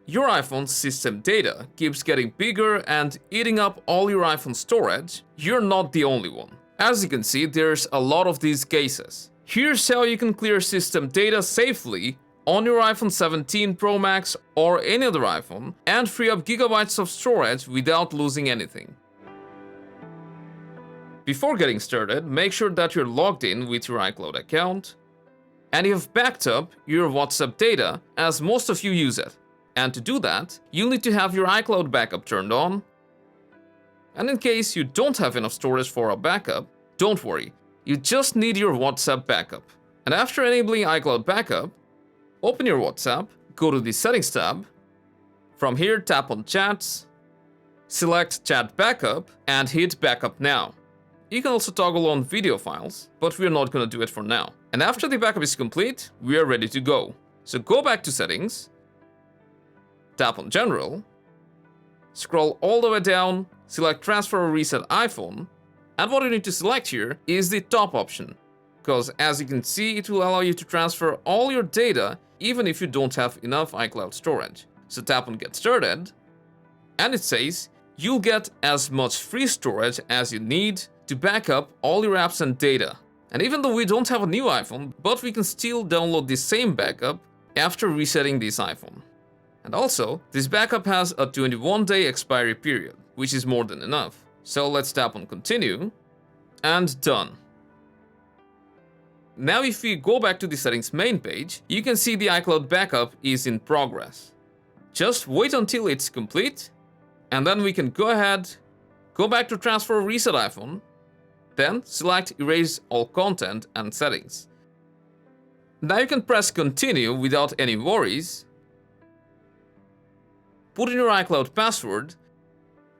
your iPhone's system data keeps getting bigger and eating up all your iPhone storage, you're not the only one. As you can see, there's a lot of these cases. Here's how you can clear system data safely on your iPhone 17 Pro Max or any other iPhone and free up gigabytes of storage without losing anything. Before getting started, make sure that you're logged in with your iCloud account and you've backed up your WhatsApp data, as most of you use it. And to do that, you'll need to have your iCloud backup turned on. And in case you don't have enough storage for a backup, don't worry, you just need your WhatsApp backup. And after enabling iCloud backup, open your WhatsApp, go to the Settings tab. From here, tap on Chats, select Chat Backup, and hit Backup Now. You can also toggle on video files, but we're not going to do it for now. And after the backup is complete, we are ready to go. So go back to Settings, tap on General, scroll all the way down, select Transfer or Reset iPhone, and what you need to select here is the top option, because as you can see, it will allow you to transfer all your data even if you don't have enough iCloud storage. So tap on Get Started, and it says you'll get as much free storage as you need to back up all your apps and data. And even though we don't have a new iPhone, but we can still download the same backup after resetting this iPhone. And also, this backup has a 21-day expiry period, which is more than enough. So let's tap on Continue, and done. Now if we go back to the settings main page, you can see the iCloud backup is in progress. Just wait until it's complete, and then we can go ahead, go back to Transfer or Reset iPhone, then select Erase All Content and Settings. Now you can press Continue without any worries, put in your iCloud password,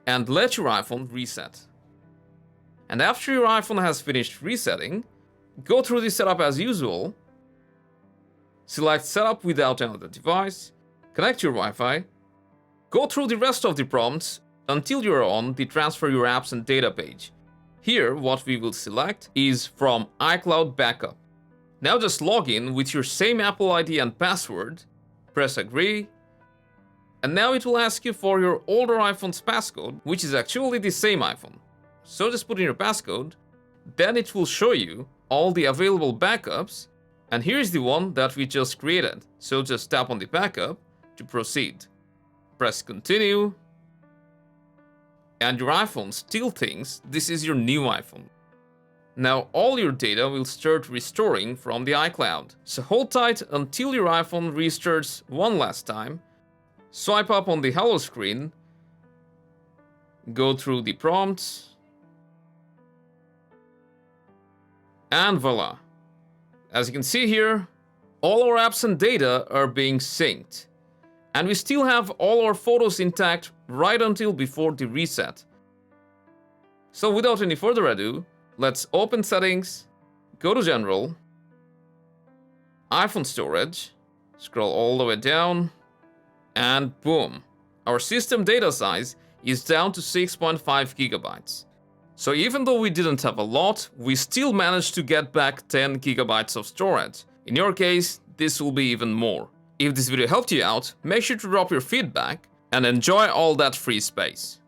and let your iPhone reset. And after your iPhone has finished resetting, go through the setup as usual, select Setup without another device, connect your Wi-Fi, go through the rest of the prompts until you're on the Transfer Your Apps and Data page. Here, what we will select is from iCloud Backup. Now just log in with your same Apple ID and password, press Agree, and now it will ask you for your older iPhone's passcode, which is actually the same iPhone. So just put in your passcode, then it will show you all the available backups, and here's the one that we just created. So just tap on the backup to proceed. Press Continue, and your iPhone still thinks this is your new iPhone. Now all your data will start restoring from the iCloud. So hold tight until your iPhone restarts one last time. Swipe up on the Hello screen, go through the prompts, and voila. As you can see here, all our apps and data are being synced. And we still have all our photos intact right until before the reset. So without any further ado, let's open Settings, go to General, iPhone Storage, scroll all the way down, and boom, our system data size is down to 6.5 gigabytes. So even though we didn't have a lot, we still managed to get back 10 gigabytes of storage. In your case, this will be even more. If this video helped you out, make sure to drop your feedback and enjoy all that free space.